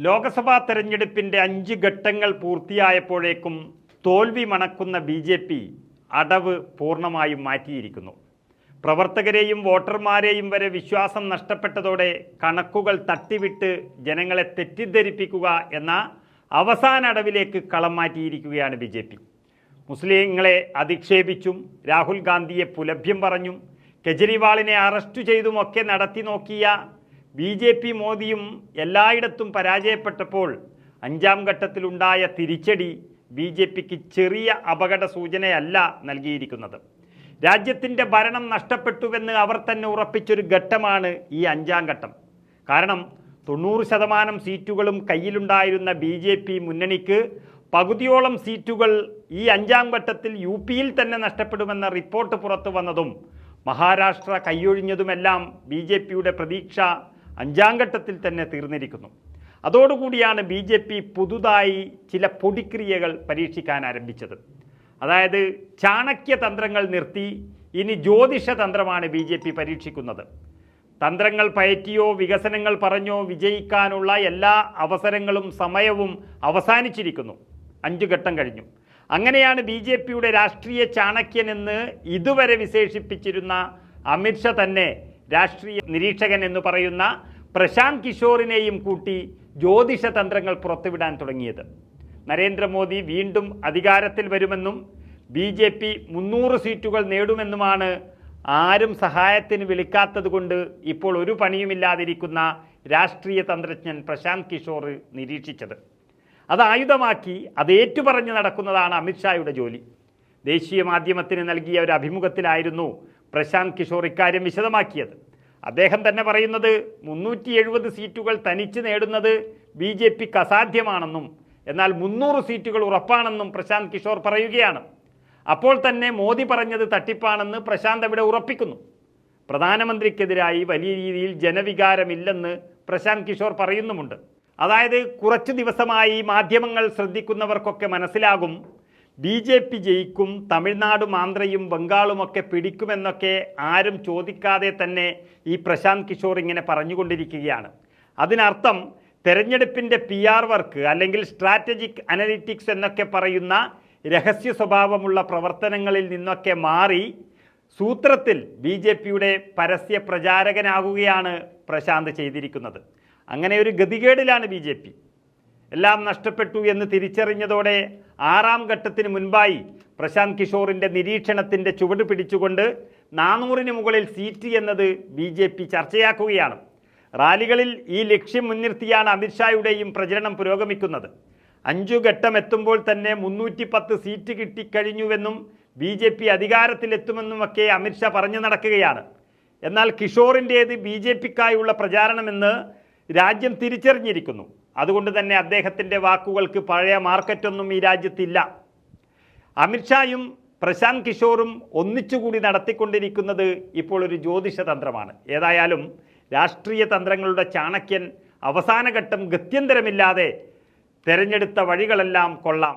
ലോക്സഭാ തെരഞ്ഞെടുപ്പിൻ്റെ 5 ഘട്ടങ്ങൾ പൂർത്തിയായപ്പോഴേക്കും തോൽവി മണക്കുന്ന BJP അടവ് പൂർണ്ണമായും മാറ്റിയിരിക്കുന്നു. പ്രവർത്തകരെയും വോട്ടർമാരെയും വരെ വിശ്വാസം നഷ്ടപ്പെട്ടതോടെ കണക്കുകൾ തട്ടിവിട്ട് ജനങ്ങളെ തെറ്റിദ്ധരിപ്പിക്കുക എന്ന അവസാന അടവിലേക്ക് കളം മാറ്റിയിരിക്കുകയാണ് BJP. മുസ്ലിങ്ങളെ അധിക്ഷേപിച്ചും രാഹുൽ ഗാന്ധിയെ പുലഭ്യം പറഞ്ഞും കെജ്രിവാളിനെ അറസ്റ്റ് ചെയ്തുമൊക്കെ നടത്തി നോക്കിയ BJP മോദിയും എല്ലായിടത്തും പരാജയപ്പെട്ടപ്പോൾ 5ാം ഘട്ടത്തിലുണ്ടായ തിരിച്ചടി BJPക്ക് ചെറിയ അപകട സൂചനയല്ല നൽകിയിരിക്കുന്നത്. രാജ്യത്തിൻ്റെ ഭരണം നഷ്ടപ്പെട്ടുവെന്ന് അവർ തന്നെ ഉറപ്പിച്ചൊരു ഘട്ടമാണ് ഈ 5ാം ഘട്ടം. കാരണം 90% സീറ്റുകളും കയ്യിലുണ്ടായിരുന്ന BJP മുന്നണിക്ക് പകുതിയോളം സീറ്റുകൾ ഈ 5ാം ഘട്ടത്തിൽ UPയിൽ തന്നെ നഷ്ടപ്പെടുമെന്ന റിപ്പോർട്ട് പുറത്തു വന്നതും മഹാരാഷ്ട്ര കൈയൊഴിഞ്ഞതുമെല്ലാം BJPയുടെ പ്രതീക്ഷ 5ാം ഘട്ടത്തിൽ തന്നെ തീർന്നിരിക്കുന്നു. അതോടുകൂടിയാണ് BJP പുതുതായി ചില പൊടിക്രിയകൾ പരീക്ഷിക്കാൻ ആരംഭിച്ചത്. അതായത് ചാണക്യ തന്ത്രങ്ങൾ നിർത്തി ഇനി ജ്യോതിഷ തന്ത്രമാണ് BJP പരീക്ഷിക്കുന്നത്. തന്ത്രങ്ങൾ പയറ്റിയോ വികസനങ്ങൾ പറഞ്ഞോ വിജയിക്കാനുള്ള എല്ലാ അവസരങ്ങളും സമയവും അവസാനിച്ചിരിക്കുന്നു. 5 ഘട്ടം കഴിഞ്ഞു. അങ്ങനെയാണ് BJPയുടെ രാഷ്ട്രീയ ചാണക്യൻ എന്ന് ഇതുവരെ വിശേഷിപ്പിച്ചിരുന്ന അമിത്ഷാ തന്നെ രാഷ്ട്രീയ നിരീക്ഷകൻ എന്ന് പറയുന്ന പ്രശാന്ത് കിഷോറിനെയും കൂട്ടി ജ്യോതിഷ തന്ത്രങ്ങൾ പുറത്തുവിടാൻ തുടങ്ങിയത്. നരേന്ദ്രമോദി വീണ്ടും അധികാരത്തിൽ വരുമെന്നും BJP 300 സീറ്റുകൾ നേടുമെന്നുമാണ് ആരും സഹായത്തിന് വിളിക്കാത്തത് കൊണ്ട് ഇപ്പോൾ ഒരു പണിയുമില്ലാതിരിക്കുന്ന രാഷ്ട്രീയ തന്ത്രജ്ഞൻ പ്രശാന്ത് കിഷോർ നിരീക്ഷിച്ചത്. അത് ആയുധമാക്കി അത് ഏറ്റുപറഞ്ഞ് നടക്കുന്നതാണ് അമിത്ഷായുടെ ജോലി. ദേശീയ മാധ്യമത്തിന് നൽകിയ ഒരു അഭിമുഖത്തിലായിരുന്നു പ്രശാന്ത് കിഷോർ ഇക്കാര്യം വിശദമാക്കിയത്. അദ്ദേഹം തന്നെ പറയുന്നത് 370 സീറ്റുകൾ തനിച്ച് നേടുന്നത് BJPക്ക് അസാധ്യമാണെന്നും എന്നാൽ 300 സീറ്റുകൾ ഉറപ്പാണെന്നും പ്രശാന്ത് കിഷോർ പറയുകയാണ്. അപ്പോൾ തന്നെ മോദി പറഞ്ഞത് തട്ടിപ്പാണെന്ന് പ്രശാന്ത് അവിടെ ഉറപ്പിക്കുന്നു. പ്രധാനമന്ത്രിക്കെതിരായി വലിയ രീതിയിൽ ജനവികാരമില്ലെന്ന് പ്രശാന്ത് കിഷോർ പറയുന്നുമുണ്ട്. അതായത് കുറച്ച് ദിവസമായി മാധ്യമങ്ങൾ ശ്രദ്ധിക്കുന്നവർക്കൊക്കെ മനസ്സിലാകും BJP ജയിക്കും, തമിഴ്നാടും ആന്ധ്രയും ബംഗാളുമൊക്കെ പിടിക്കുമെന്നൊക്കെ ആരും ചോദിക്കാതെ തന്നെ ഈ പ്രശാന്ത് കിഷോർ ഇങ്ങനെ പറഞ്ഞുകൊണ്ടിരിക്കുകയാണ്. അതിനർത്ഥം തെരഞ്ഞെടുപ്പിൻ്റെ PR വർക്ക് അല്ലെങ്കിൽ സ്ട്രാറ്റജിക് അനലിറ്റിക്സ് എന്നൊക്കെ പറയുന്ന രഹസ്യ സ്വഭാവമുള്ള പ്രവർത്തനങ്ങളിൽ നിന്നൊക്കെ മാറി സൂത്രത്തിൽ BJPയുടെ പരസ്യ പ്രചാരകനാകുകയാണ് പ്രശാന്ത് ചെയ്തിരിക്കുന്നത്. അങ്ങനെ ഒരു ഗതികേടിലാണ് BJP. എല്ലാം നഷ്ടപ്പെട്ടു എന്ന് തിരിച്ചറിഞ്ഞതോടെ 6ാം ഘട്ടത്തിന് മുൻപായി പ്രശാന്ത് കിഷോറിൻ്റെ നിരീക്ഷണത്തിൻ്റെ ചുവട് പിടിച്ചുകൊണ്ട് 400-ന് മുകളിൽ സീറ്റ് എന്നത് BJP ചർച്ചയാക്കുകയാണ്. റാലികളിൽ ഈ ലക്ഷ്യം മുൻനിർത്തിയാണ് അമിത്ഷായുടെയും പ്രചരണം പുരോഗമിക്കുന്നത്. 5 ഘട്ടം എത്തുമ്പോൾ തന്നെ 310 സീറ്റ് കിട്ടിക്കഴിഞ്ഞുവെന്നും BJP അധികാരത്തിലെത്തുമെന്നുമൊക്കെ അമിത്ഷാ പറഞ്ഞു നടക്കുകയാണ്. എന്നാൽ കിഷോറിൻ്റേത് BJPക്കായുള്ള പ്രചാരണമെന്ന് രാജ്യം തിരിച്ചറിഞ്ഞിരിക്കുന്നു. അതുകൊണ്ട് തന്നെ അദ്ദേഹത്തിൻ്റെ വാക്കുകൾക്ക് പഴയ മാർക്കറ്റൊന്നും ഈ രാജ്യത്തില്ല. അമിത്ഷായും പ്രശാന്ത് കിഷോറും ഒന്നിച്ചുകൂടി നടത്തിക്കൊണ്ടിരിക്കുന്നത് ഇപ്പോൾ ഒരു ജ്യോതിഷ തന്ത്രമാണ്. ഏതായാലും രാഷ്ട്രീയ തന്ത്രങ്ങളുടെ ചാണക്യൻ അവസാന ഘട്ടം ഗത്യന്തരമില്ലാതെ തെരഞ്ഞെടുത്ത വഴികളെല്ലാം കൊള്ളാം.